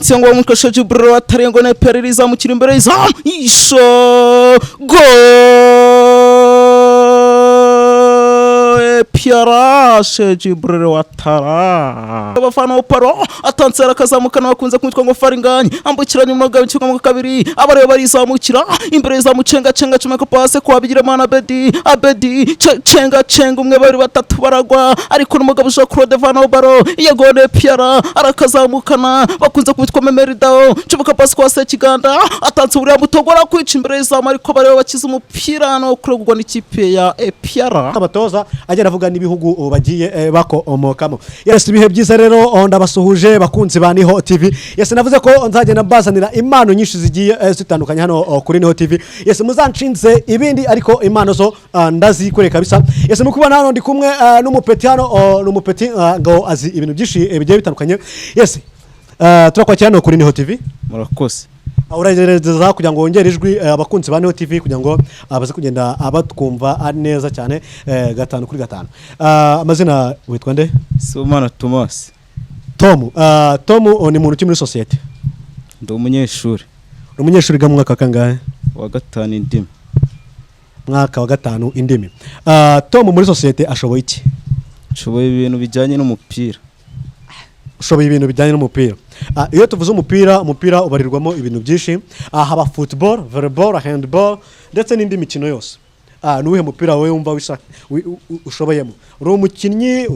Cyangwa umukashaje bro atarengo na pereriza mu kirimbe izamu isho go Pierre Jibril Watara abafana oparo atansera kazamukana bakunze kwitwa ngo faringanye ambukiranye mu mugabo cyangwa mu kabiri abareba barizamukira imbere za mucenga cumeka passe kwa bigira mana Abedi cenga umwe bari batatu baragwa ariko n'umugabo ushaka Claude Van Obaro yegone Pierre arakazamukana bakunze kwitwa Memeridao cumeka passe kwa Sekiganda atanze buriya mutogora kwica imbere za ariko bareba bakiza umupira no kurogwa n'ikipe ya Pierre abatoza agera avuga n'ibihugu bagiye bakomokamo. Yes, ibihe byiza rero ndabasuhuje bakunzi ba Niho TV. Yes, navuze ko nzagenda mbazanira impano nyinshi zigiye zitandukanye hano kuri Niho TV. Yes, muzanshinze ibindi ariko impano zo ndazikore kabisa. Yes, mukubana hano ndi kumwe n'umupeti hano n'umupeti ngo azi ibintu byinshi bigiye bitandukanye. Yes, turakwakira hano kuri Niho TV. Murakoze. Uragereza kugira ngo wongere ijwi abakunzi ba Niho TV kugira ngo abaze kugenda abatwumva neza cyane 5 kuri 5. Amazina witwa nde? Somana Thomas. Tom ni muntu ki muri societe? Ndi umunyeshuri. Umunyeshuri ga mwaka kangahe? Wa 5 indimi. Mwaka wa 5 indimi. Tom muri societe ashoboye iki? Ashoboye ibintu bijyanye n'umupira. Ushoboye ibintu bijyanye n'umupira. Iyo tuvuze umupira ubarirwamo ibintu byinshi. Haba football, volleyball, handball ndetse n'indi mikino yose. Nuwe mupira wowe wumva ushoboyemo. Uri umukinnyi,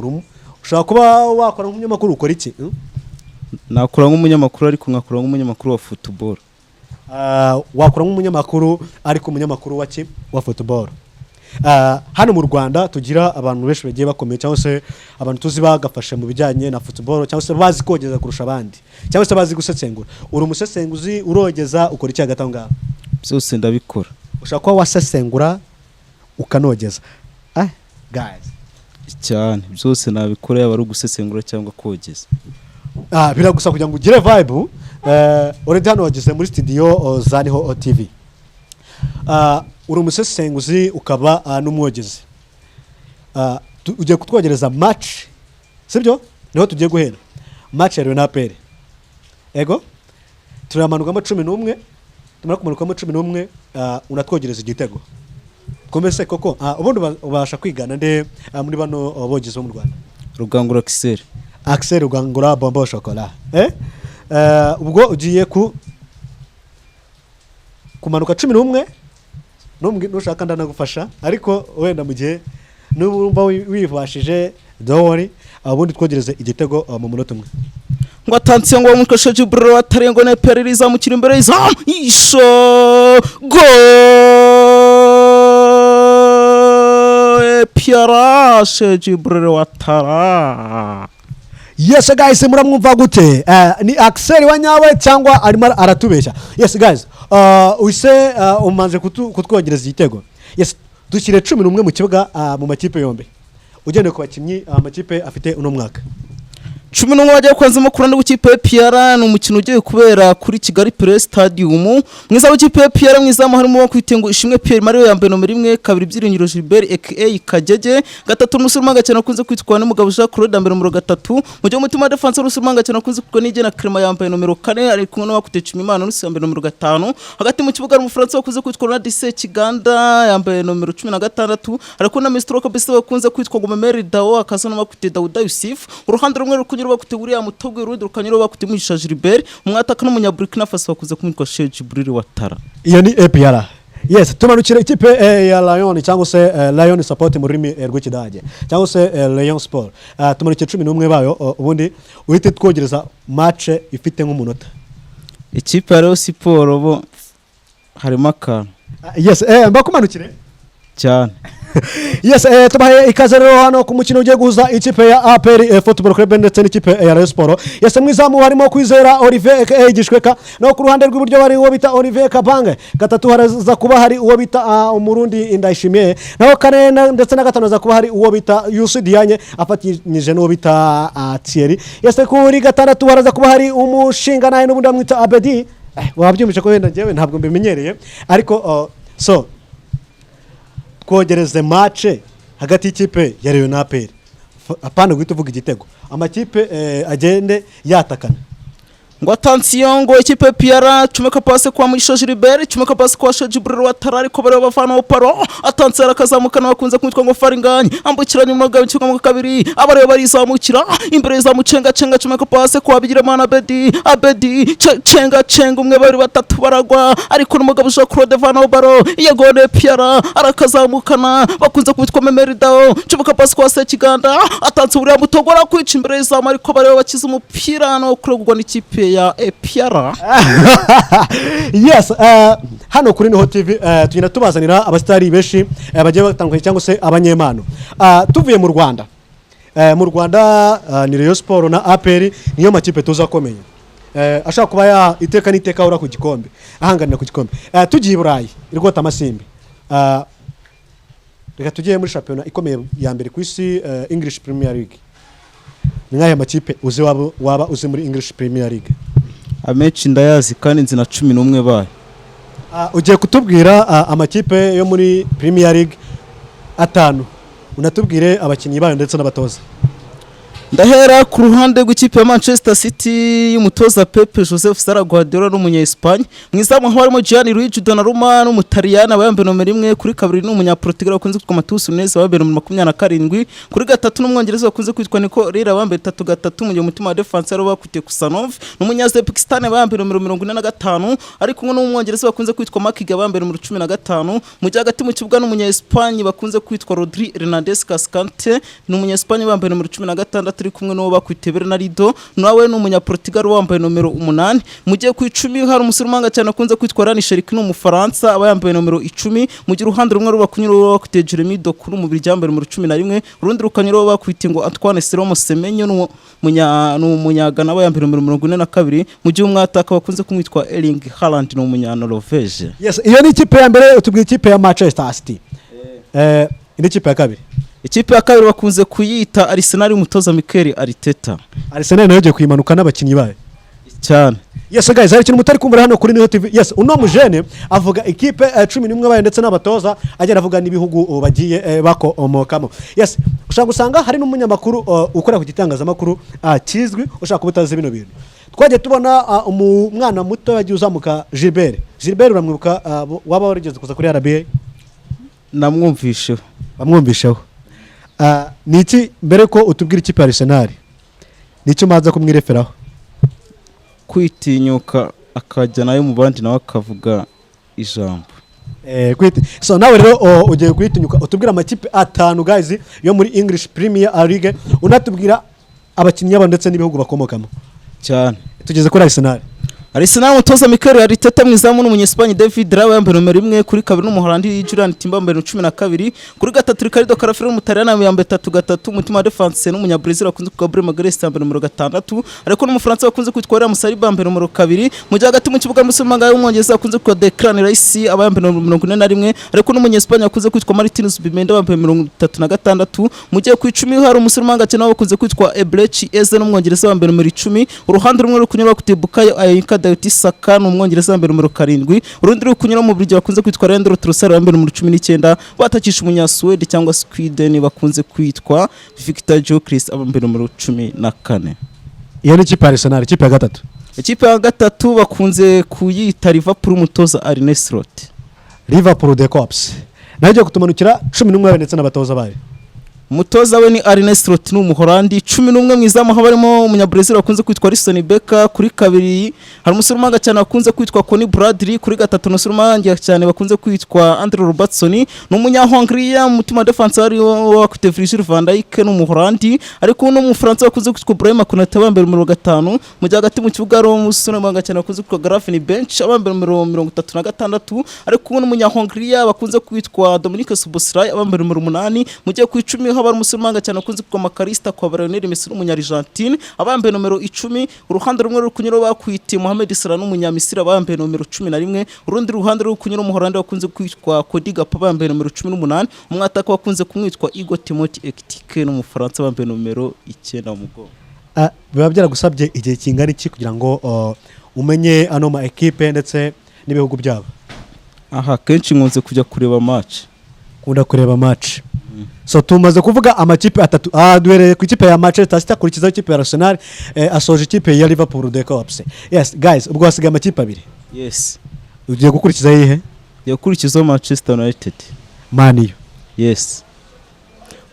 ushaka kuba wakora nk'umunyamakuru ukora iki? Nakora nk'umunyamakuru ariko nkakora nk'umunyamakuru wa football. Wakora nk'umunyamakuru ariko umunyamakuru wa football. Hano mu Rwanda tugira abantu benshi bagiye bakomeye cyangwa se abantu tuzi bagafasha mu bijyanye na football cyangwa se bazi kogeza kurusha abandi cyangwa se bazi gusesengura. Uri umusesenguzi urogeza ukora iki hagati aho ngaho? Byose ndabikora. Ushaka ko wasesengura ukanogeza. Guys, cyane byose nabikora yaba ari gusesengura cyangwa kogeza. Biragusa kugira ngo ugire vibe. Already hano wageze muri studio za Niho TV. Uri umusesenguzi ukaba n'umwogezi. Ugiye kutwogereza match, sibyo? Niho tugiye guhera. Match ya Real Pere. Ego? Turamanukamo 11, tumara kumanukamo 11, unatwogereza igitego. Komese koko, ubundi ubasha kwigana nde muri bano bogezi bo mu Rwanda? Rugangura Axel Rugangura Bombo Chocolat. Ubwo ugiye kumanuka 11 nushaka ndanagufasha ariko wenda mu gihe n'ubumva wivashije dowori abundi twogereze igitego mu munota umwe ngo atansiye ngo umukashaje bro atarengo na pereriza mu kirimbe izamu isho go Pierre Jibril Watara. Yes guys, muramwumva gute? Ni Axel wanyawe cyangwa arimo aratubeshya? Yes guys, uise umanze kutwogereza igitego. Yes, dushyire 11 mu kibuga mu makipe yombi. Ugende ku bakinnyi amakipe afite uno mwaka. 11 bagiye kwanzamo kuranda gukipe Pierre n'umukino ugiye kubera kuri Kigali Press Stadium. Mwiza w'ikipe Pierre mwiza harimo kwitengo ishimwe Pierre Mario yambaye nomero 1, kabiri byiringiro Gilbert aka Kagege, gatatu Musulmanga cyane kunze kwitwa n'umugabo Jean Claude yambaye nomero 3, mu gihe umutima defense Musulmanga cyane kunze kwitwa n'igena Clement yambaye nomero 4 ari kumwe n'abakute Chimimana n'usi yambaye nomero 5. Hagati mu kibuga umufaransa wakunze kwitwa na Sekiganda yambaye nomero 16, ariko na Mistro kabisa wakunze kwitwa Memeridao akaza n'abakute Dauda Yusuf. Uruhande rumwe bakute buriya mutogwe rundi rukanyiro bakute muhisha Gilbert umwataka n'umunya Burkina Faso bakuze kumwitwa Jibril Watara. Iyo ni APR. Yes, tumanukire ikipe ya Lion cyangwa se Lion Support mu rurimi rw'Ikidage cyangwa se Lion Sport. Tumanukire 11 bayo ubundi uhite twogereza match ifite nk'umunota. Ikipe ya Lion Sport bo harimo akantu. Yes, mbakumanukire cyane. Yes, tubahe ikaze rero hano ku mukino ugiye guhuza ikipe ya APR Football Club ndetse n'ikipe ya Rayon Sport. Yes, mwizamu harimo Kwizera Olivier Gishweka, no ku ruhande rw'iburyo bari uwo bita Olivier Kabange, gatatu haraza kuba hari uwo bita Umurundi Indayishimiye, naho kane ndetse na gatano za kuba hari uwo bita Yusu Dianye afatanyije n'uwo bita Thierry. Yes, kuri gatandatu haraza kuba hari umushinga naye n'ubundi amwita Abedi. Wabyumvise ko wenda njyewe ntabwo mbimenyereye ariko so kogereze match hagati y'ikipe ya Real na APR. Apana guhita uvuga igitego. Amakipe agende yatakana. ngo attention ngo ikipe ya PR chumeka passe kwa Mugisha Gilbert chumeka passe kwa Jibril Watarari ko bari bavana paro attention akazamukana bakunze kwitwa ngo Faringanye ambukiranye mu magabo cyangwa mu kabiri abari barizamukira imbere za mucenga chumeka passe kwa Bigirimana Abedi cenga umwe bari batatu baragwa ariko n'umugabo ushaka Claude Van Baro yagone PR arakazamukana bakunze kwitwa Memeridao chumeka passe kwa Sekiganda attention uriya mutogora kwica imbere za ariko bari bakiza umupira no kurugwa n'ikipe ya APR. Yes, hano kuri Niho TV tugenda tubazanira abastari beshi bagiye batandukanye cyangwa se abanyemano. Tuvuye mu Rwanda. Mu Rwanda ni Rayon Sport na APR niyo makipe tuzakomeye. Ashaka kuba ya iteka n'iteka ura ku gikombe. Ahanganira ku gikombe. Tugiye Burayi irigota amasimbi. Reka tugiye muri championnat ikomeye ya mbere ku isi English Premier League. Ningaye makipe uzi waba uzi muri English Premier League. Amechi ndayazi kandi nzi na 11 baye. Ugiye kutubwira amakipe yo muri Premier League atanu. Unatubwire abakinyi bayo ndetse n'abatoza. Ndahera ku ruhande rw'ikipe ya Manchester City y'umutoza Pep Joseph Sara Guardiola n'umunya Espagne mwizamu harimo Gianluigi Donnarumma n'umutaliyana bayambe nomero 1 kuri kabiri n'umunya Portugal bakunze kwitwa Matheus Nunes bayambe nomero 27 kuri gatatu n'umwongereza bakunze kwitwa Nico Rera bayambe 3 mu gihe umutima wa defense ari bakutiye Kusanov n'umunya Uzbekistan bayambe nomero 45 ariko n'umwongereza bakunze kwitwa Makiga bayambe nomero 15 mu gihe hagati mu kibuga n'umunya Espagne bakunze kwitwa Rodri Hernandez Cascante n'umunya Espagne bayambe nomero 16 turi kumwe no bakwite Bernardo nawe n'umunya Portugal wambaye nomero 8 mugiye ku 10 hari umusurumanga cyane akunze kwitwa Rani Sherik n'umufaransa abayambaye nomero 10 mu gihe uruhande rumwe rubakunyuro bakwite Jeremy Doku mu biryambaye nomero 11 urundi rukanyuro bakwite ngo Antoine Selomo Semenyo n'umunyagana abayambaye nomero 42 mu gihe umwataka bakunze kumwitwa Erling Haaland n'umunya Norvege. Yes, iyo ni ikipe ya mbere utubwiye ikipe ya Manchester City. Indi kipe ya kabiri. Ikipe ya kabiri bakunze kuyita Arsenal y'umutoza Mikel Arteta. Arsenal nayo je kuyimanuka n'abakinyi bayo cyane. Yes guys, hari ikintu mutari kumva hano kuri Niho TV. Yes, uno mujene avuga ikipe 11 bayo ndetse n'abatoza agera avuga n'ibihugu bagiye bakomokamo. Yes, ushaka gusanga hari n'umunyamakuru ukora ku gitangazamakuru kizwi ushaka kubutaza bino bintu. Twaje tubona umwana muto yagiye uzamuka Gilbert uramwibuka waba warigeze kuza kuri RBA bamwumvisheho. Niki mbere ko utubwira ikipe ya Arsenal nicyo maza kumwireferaho kwitinyuka akajya nayo mu bandi nawe akavuga ijambo so nawe rero ugiye kwitinyuka utubwira amakipe atanu guys yo muri English Premier League unatubwira abakinnyi babo ndetse n'ibihugu bakomokamo cyane. Tugeze kuri Arsenal. Arsenal mutoza Mikel Arteta mwizamu n'umunyespagne David Raya yambaye nomero 1 kuri kabiri n'umuholandi Julian Timber yambaye 12 kuri gatatu Ricardo Carafero n'umutaliyana yambaye 3 umutima wa defense n'umunya Brazil akunze kwa Gabriel Magalhaes yambaye nomero 6 ariko n'umufaransa akunze kwitwa William Saliba yambaye nomero 2 mu gihe hagati mu kibuga musulmanga y'umwongereza akunze kwa Declan Rice abayambaye nomero 41 ariko n'umunyespagne akunze kwitwa Martin Zubimendi yambaye 36 mu gihe ku 10 hari umusulmanga cyane akunze kwitwa Ebrechi Eze n'umwongereza yambaye nomero 10 uruhande rumwe rukunyura ku Bukayo Ayinka David Saka n'umwongereza yambaye nomero 7 urundi rukunyura mu buryo bakunze kwitwa Leandro Trossard yambaye nomero 19 batakisha umunya Sweden cyangwa Sweden bakunze kwitwa Victor Gyökeres yambaye nomero 14. Iyo ni ikipe ya Arsenal. Ikipe ya gatatu. Ikipe ya gatatu bakunze kuyita Liverpool mutoza Arne Slot. Liverpool the Cops naje kutumanukira 11 ndetse n'abatoza bayo. Mutoza we ni Arne Slot n'umuholandi 11 mwizamu habarimo umunya Brazil akunze kwitwa Alisson Becker kuri kabiri hari umusurumanga cyane akunze kwitwa Conor Bradley kuri gatatu n'umusurumanga cyane bakunze kwitwa Andre Robertson n'umunya Hungria mutima defense ari wa kwite Virgil van Dijk n'umuholandi ariko no mu France akunze kwitwa Brahim Konate bambere numero 5 mu gihe hagati mu kibuga ari umusurumanga cyane akunze kwitwa Gravenberch abambere numero 36 ariko n'umunya Hungria bakunze kwitwa Dominic Szoboszlai abambere numero 8 mu gihe ku 10 haba umusurumanga cyane akunze kwa Makarista kwa Lionel Messi n'umunya Argentine abambaye nomero 10 uruhande rumwe rukunyuro bakwiti Mohamed Salah n'umunya Misiri abambaye nomero 11 urundi ruhande rukunyuro umuholandi bakunze kwitwa Cody Gakpo abambaye nomero 18 umwataka bakunze kumwitwa Igor Timothy Ekitike n'umufaransa abambaye nomero 9 mugo. Biba byaragusabye igihe kingana iki kugira ngo umenye ano ma equipe ndetse n'ibihugu byabo? Aha kenshi nkunze kujya kureba match. Kunda kureba match. so tumaze kuvuga amakipe atatu duhereye ku ikipe ya Manchester City akurikizaho ikipe ya Arsenal asoje ikipe ya Liverpool de Cops. Yes guys, ubwo hasigaye amakipe abiri. Yes. Ugiye gukurikiza yihe? Yakurikizaho Manchester United. Man U. Yes.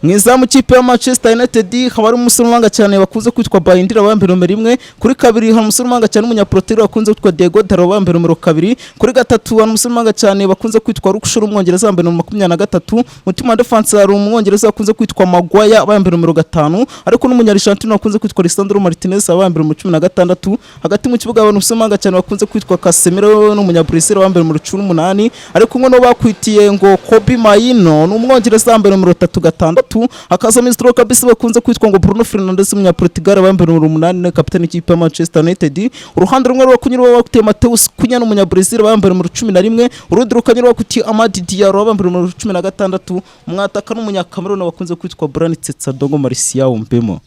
Mwizamu kipe ya Manchester United haba ari umusore wanga cyane bakunze kwitwa Bayindira wambere numero 1, kuri kabiri hari umusore wanga cyane umunyaprotero bakunze kwitwa Diego Daro wambere numero 2, kuri gatatu hari umusore wanga cyane bakunze kwitwa Rukushuru umwongereza wambere numero 23, mutima defense hari umwongereza bakunze kwitwa Maguire wambere numero 5, ariko n'umunyarishantino bakunze kwitwa Lisandro Martinez wambere numero 16, hagati mu kibuga abantu umusore wanga cyane bakunze kwitwa Casemiro n'umunyabrazil wambere numero 18, ariko ngo no bakwitiye ngo Kobe Maino n'umwongereza wambere numero 36, hakaza Mr. kabisa bakunze kwitwa ngo Bruno Fernandes umunyaportugal wambere numero 8 na kapiteni y'ikipe ya Manchester United. Uruhande rumwe rwakunyirwa bakutiye Mateus Cunha n'umunyabrazil wambere numero 11, urundi rukanyirwa bakutiye Amad Diallo wambere numero 16, umwataka n'umunyakameruni bakunze kwitwa Brani Tsetsadongo Martial Mbemo.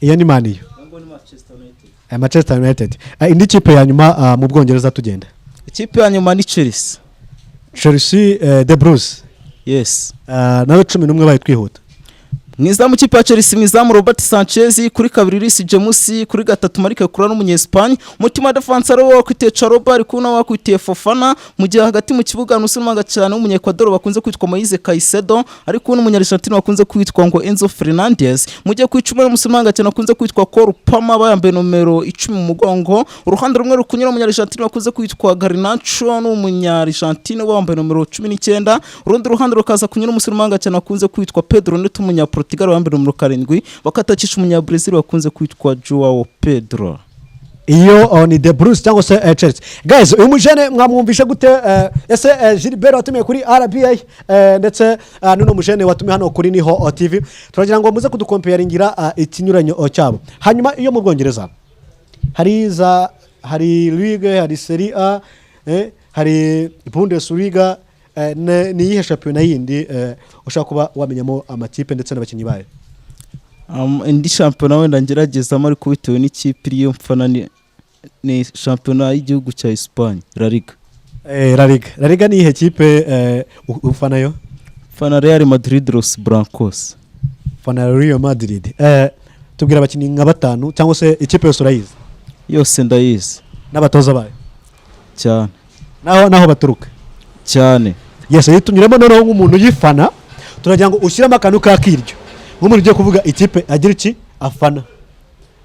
Iyo ni Man U. Manchester United. Indi kipe ya nyuma mu Bwongereza tugenda. Ikipe ya nyuma ni Chelsea. Chelsea De Bruyne. Yes. Nawe 11 baye twihuta. Mwizamu kipe ya Chelsea mwizamu Robert Sanchez, kuri kabiri Reece James, kuri gatatu Marc Kurana n'umunyespagne, mutima defense ari wakwitiye Charoba ariko na wakwitiye Fofana, mu gihe hagati mu kibuga n'usimanga cyane umunyekwadoro bakunze kwitwa Moise Caicedo, ariko n'umunyarishantino bakunze kwitwa ngo Enzo Fernandez, mu gihe kwicuma n'umusimanga cyane bakunze kwitwa Cole Palmer bayambaye numero 10 mu mugongo, uruhande rumwe rukunyura umunyarishantino bakunze kwitwa Garnacho n'umunyarishantino bambaye numero 19, urundi ruhande rukaza kunyura umusimanga cyane bakunze kwitwa Pedro Neto Portugal wambere numero 7, bakatakisha umunyabrazil bakunze kwitwa Joao Pedro. Iyo ni De Bruyne cyangwa se Chelsea. Guys, uyu mujene mwamwumvisha gute ese Gilbert watumiye kuri RBA ndetse nuno mujene watumiye hano kuri Niho TV. Turagira ngo muze kudukomparingira ikinyuranyo cyabo. Hanyuma iyo mu Bwongereza hari Ligue, hari Serie A, hari Bundesliga, ni yihe championnat yindi ushaka kuba wamenyamo amakipe ndetse n'abakinyi bayo? Indi championnat wenda ngeragezamo ariko bitewe n'ikipe iriyo mfana ni championnat y'igihugu cya Espagne, La Liga. La Liga ni yihe kipe ufana yo? Fana Real Madrid Los Blancos. Fana Real Madrid. Tubwira abakinyi nka 5 cyangwa se ikipe yose urayizi? Yose ndayizi. N'abatoza bayo? Cyane. Naho baturuka? Cyane. Yes, tunyuremo noneho nk'umuntu yifana, turagira ngo ushyiramo akantu kakiryo. Nk'umuntu ugiye kuvuga ikipe agira iki afana.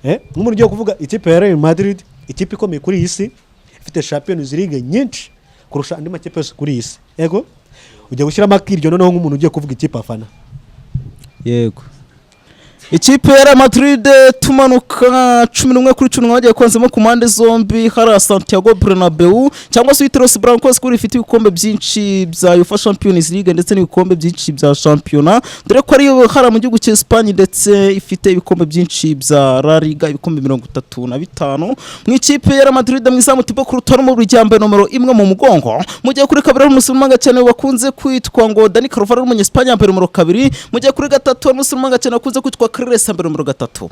Nk'umuntu ugiye kuvuga ikipe ya Real Madrid, ikipe ikomeye kuri iyi si, ifite Champions League nyinshi kurusha andi makipe yose kuri iyi si. Yego? Ugiye gushyiramo akiryo noneho nk'umuntu ugiye kuvuga ikipe afana. Yego. Ikipe ya Real Madrid tumanuka 11 kuri 10 bagiye kwanzemo ku mande zombi, hari Santiago Bernabeu cyangwa se Los Blancos kuri ifite ibikombe byinshi bya UEFA Champions League ndetse n'ibikombe byinshi bya Championnat, dore ko ari hari mu gihugu cya Espagne ndetse ifite ibikombe byinshi bya La Liga ibikombe 35. Mu ikipe ya Real Madrid mwizamu Thibaut Courtois mu rujyambe numero 1 mu mugongo, mu gihe kuri kabiri umusimanga cyane bakunze kwitwa ngo Dani Carvajal umunyespagne yambere numero 2, mu gihe kuri gatatu umusimanga cyane bakunze kwitwa Cres yambere numero 3,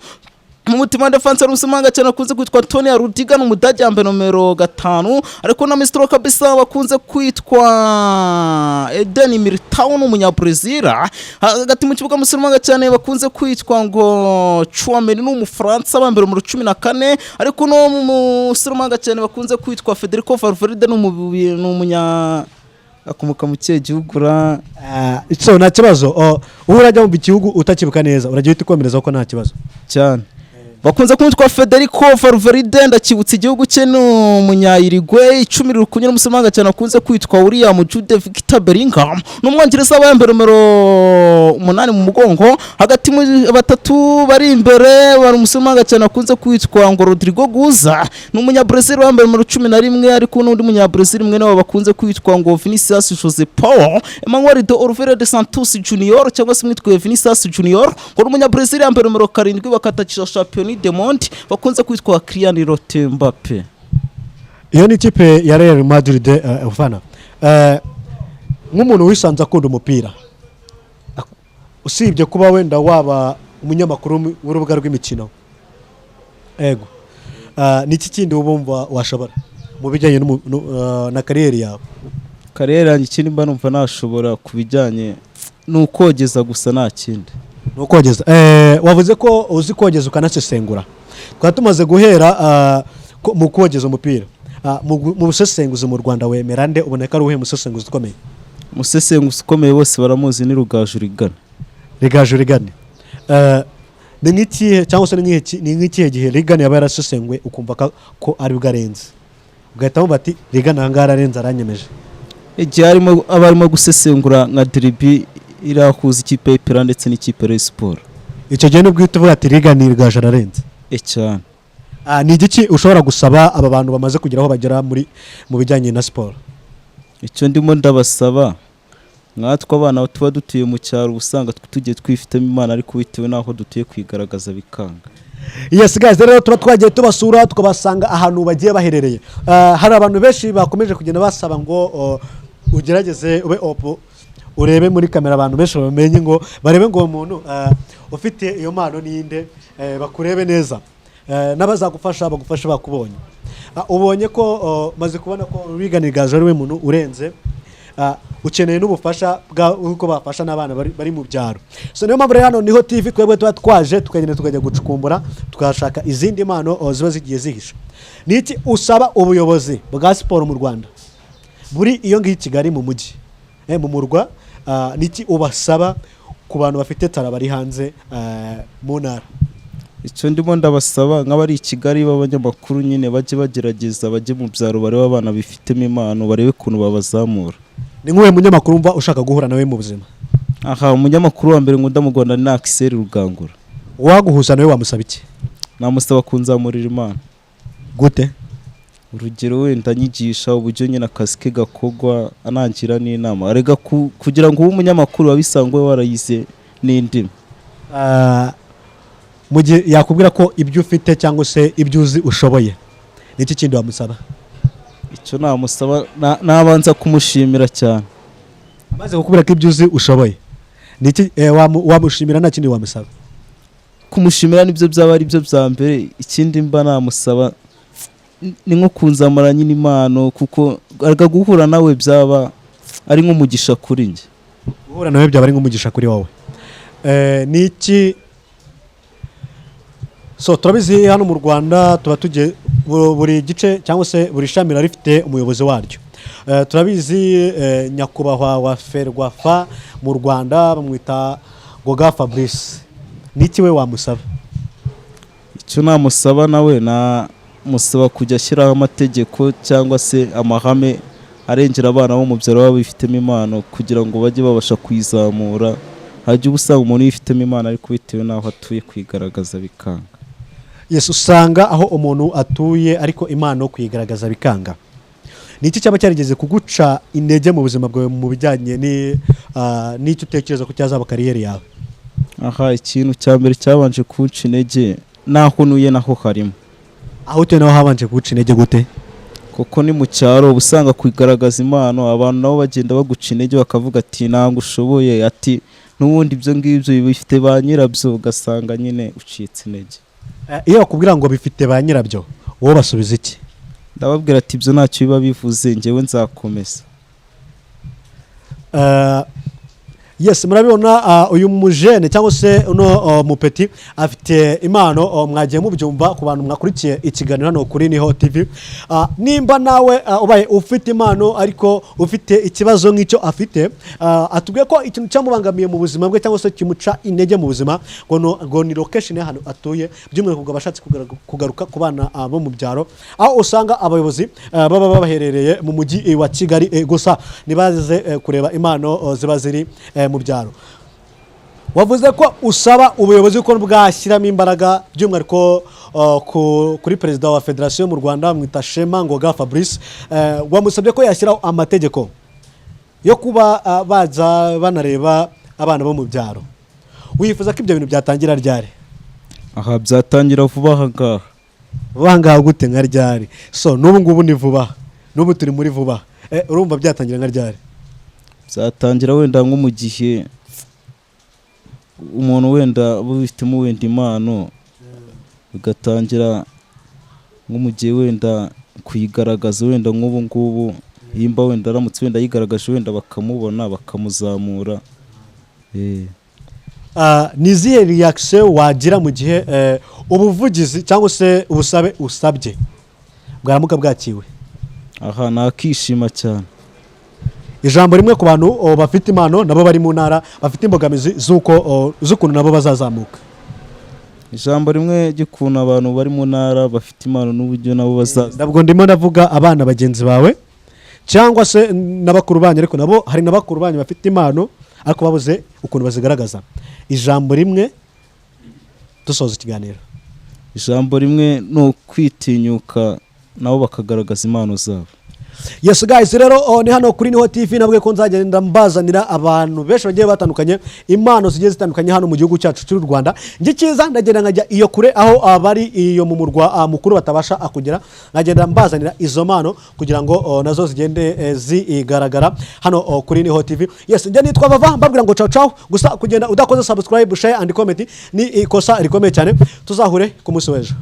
mu mutima defense umusimanga cyane bakunze kwitwa Antonio Rudiger n'umudage yambere numero 5, ariko na Mr. kabisa bakunze kwitwa Eden Militao n'umunyabrazil, hagati mu kibuga umusimanga cyane bakunze kwitwa ngo Chouameni n'umufaransa bambere numero 14, ariko no umusimanga cyane bakunze kwitwa Federico Valverde n'umunya akomoka mu cye gihugura. So nta kibazo urajya mu bigihugu utakibuka neza uragiye utikomereza ko nta kibazo cyane. Bakunze kwitwa Federico Valverde ndakibutse igihugu cye n'umunya-Uruguay, 10 rukunyira umusimanga cyane akunze kwitwa William Jude Victor Bellingham n'umwongereza wambere numero 8 mu mugongo, hagati mu batatu bari imbere bari umusimanga cyane akunze kwitwa ngo Rodrigo Guza n'umunya-Brazil wambere numero 11, ariko n'undi munya-Brazil mwe nawe bakunze kwitwa ngo Vinicius Jose Paulo Emmanuel de Oliveira de Santos Junior cyangwa se mwitwa Vinicius Junior, ngo umunya-Brazil yambere numero 7 bakatakisha champion de monde bakunze kwitwa Kylian Mbappe. Iyo ni ikipe ya Real Madrid ufana. Nk'umuntu wisanze akunda umupira, usibye kuba wenda waba umunyamakuru w'urubuga rw'imikino, ego ni iki kindi ubumva washobora mu bijyanye na kariyeri yawe? Kariyeri yanjye ikindi mba numva nashobora kubijyanye ni ukogeza gusa nta kindi. ni ukogeza. Wavuze ko uzi kogeza ukanasesengura. Twari tumaze guhera mu kogeza umupira. Mu busesenguzi mu Rwanda wemera nde, uboneka ari uwuhe musesenguzi ukomeye? Umusesenguzi ukomeye bose baramuzi ni Rugaju Rigana. Rugaju Rigana. Ni nk'ikihe cyangwa se ni nk'ikihe gihe Rigana yaba yarasesengwe ukumva ko ari bwarenze, ugahitamo bati Rigana ahangaha ararenze aranyemeje? Igihe abarimo gusesengura nka deribi irahuza ikipe y'Ipera ndetse n'ikipe ya Sport, icyo gihe nibwo uhita uvuga ati Rigana Rugaju ararenze cyane. Ni igiki ushobora gusaba aba bantu bamaze kugira aho bagera mu bijyanye na siporo? Icyo ndimo ndabasaba, nkatwe abana tuba dutuye mu cyaro usanga tugiye twifitemo Imana, ariko bitewe n'aho dutuye kwigaragaza bikanga. Yes guys, rero tuba twagiye tubasura tukabasanga ahantu bagiye baherereye. Hari abantu benshi bakomeje kugenda basaba ngo ugerageze ube opo urebe muri kamera, abantu benshi bamenye ngo barebe ngo umuntu ufite iyo mpano ninde, bakurebe neza, n'abazagufasha bagufasha bakubonye. Ubonye ko maze kubona ko Rigana Rugaju ari we muntu urenze, ukeneye n'ubufasha bw'uko bafasha n'abana bari mu byaro. So niyo mpamvu rero hano niho TV twebwe tuba twaje tukagenda tukajya gucukumbura tukashaka izindi mpano ziba zigiye zihisha. Niki usaba ubuyobozi bwa siporo mu Rwanda buri iyo ngiyi Kigali mu mujyi mu murwa, niki ubasaba ku bantu bafite tara bari hanze mu ntara? Icyo ndimo ndabasaba nk'abari i Kigali b'abanyamakuru nyine bajye bagerageza bajye mu byaro barebe abana bifitemo impano, barebe ukuntu babazamura. Ni nk'uwe munyamakuru umva ushaka guhura nawe mu buzima? Umunyamakuru wa mbere nkunda mu Rwanda ni Axel Rugangura. Waguhuza nawe wamusaba iki? Namusaba kunzamurira impano. Gute? Urugero wenda nyigisha uburyo nyine akazi ke gakogwa, anangira n'inama. Arega kugira ngo ube umunyamakuru wabisangwe warayize n'indimi. Mu gihe yakubwira ko ibyo ufite cyangwa se ibyo uzi ushoboye, n'iki kindi wamusaba? Icyo namusaba nabanza kumushimira cyane. Maze kukubwira ko ibyo uzi ushoboye, n'iki wamushimira? Nta kindi wamusaba? Kumushimira nibyo byaba ari byo bya mbere. Ikindi mba namusaba ni nko kunzamura nyine impano, kuko arega guhura nawe byaba ari nk'umugisha kuri njye. Guhura nawe byaba ari nk'umugisha kuri wowe. Niki so turabizi hano mu Rwanda tuba tugiye buri gice cyangwa se buri shami rifite umuyobozi waryo. Turabizi nyakubahwa wa Ferwafa mu Rwanda bamwita Ngoga Fabrice. Niki we wamusaba? Icyo namusaba nawe namusaba kujya ashyiraho amategeko cyangwa se amahame arengera abana bo mu byaro baba bifitemo impano, kugira ngo bajye babasha kwizamura. Hajya ubusanga umuntu yifitemo impano ariko bitewe n'aho atuye kwigaragaza bikanga. Yes, usanga aho umuntu atuye ariko impano kwigaragaza bikanga. Niki cyaba cyarigeze kuguca intege mu buzima bwawe mu bijyanye n'icyo utekereza ko cyazaba kariyeri yawe? Ikintu cya mbere cyabanje kunca intege naho nuye naho harimo. Aho utuye naho habanje kuguca intege gute? Kuko ni mu cyaro ubusanga kwigaragaza impano abantu nabo bagenda baguca intege bakavuga ati ntabwo ushoboye, ati n'ubundi ibyo ngibyo bifite ba nyirabyo, ugasanga nyine ucitse intege. Iyo bakubwira ngo bifite ba nyirabyo wowe basubiza iki? Ndababwira ati ibyo ntacyo biba bivuze, njyewe nzakomeza. Yes, murabibona uyu mujene cyangwa se uno mupeti afite impano, mwagiye mubyumva ku bantu mwakurikiye ikiganiro hano kuri Niho TV. Nimba nawe ubaye ufite impano ariko ufite ikibazo nk'icyo afite, atubwiye ko ikintu cyamubangamiye mu buzima bwe cyangwa se kimuca intege mu buzima ngo ni location hano atuye, by'umwihariko abashatse kugaruka ku bana bo mu byaro, aho usanga abayobozi baba baherereye mu mujyi wa Kigali, gusa nibaze kureba impano ziba ziri mu byaro. Wavuze ko usaba ubuyobozi ko bwashyiramo imbaraga, by'umwihariko kuri perezida wa federasiyo mu Rwanda mwita Shema Ngoga Fabrice, wamusabye ko yashyiraho amategeko yo kuba baza banareba abana bo mu byaro. Wifuza ko ibyo bintu byatangira ryari? Byatangira vuba aha. Vuba ngaha gute nka ryari? So n'ubu ngubu ni vuba, n'ubu turi muri vuba, urumva byatangira nka ryari? Byatangira wenda nko mu gihe umuntu wenda bufitemo wenda impano, bigatangira nko mu gihe wenda kuyigaragaza, wenda nk'ubu ngubu yimba wenda aramutse wenda yigaragaje wenda bakamubona bakamuzamura, ni izihe reaction wagira mu gihe ubuvugizi cyangwa se ubusabe usabye bwaramuka bwakiwe? aha nakishima cyane. Ijambo rimwe ku bantu bafite impano nabo bari mu ntara bafite imbogamizi z'ukuntu nabo bazazamuka. Ijambo rimwe ry'ukuntu abantu bari mu ntara bafite impano n'uburyo nabo bazaza. Ndabwo ndimo ndavuga abana bagenzi bawe cyangwa se n'abakuru banyu, ariko nabo hari n'abakuru banyu bafite impano ariko babuze ukuntu bazigaragaza. Ijambo rimwe dusoza ikiganiro. Ijambo rimwe no kwitinyuka nabo bakagaragaza impano zabo. Yes guys, rero ni hano kuri Niho TV nabwe ko nzagenda mbazanira abantu benshi bagiye batandukanye impano zigiye zitandukanye hano mu gihugu cyacu cy'u Rwanda. Ngikiza ndagenda nkajya iyo kure aho abari iyo mu murwa mukuru batabasha akugera, nkagenda mbazanira izo mpano kugira ngo nazo zigende zigaragara hano kuri Niho TV. Yes, njye nitwa Vava mbabwira ngo ciao ciao, gusa kugenda udakoze subscribe, share and comment ni ikosa rikomeye cyane. Tuzahure ku munsi w'ejo.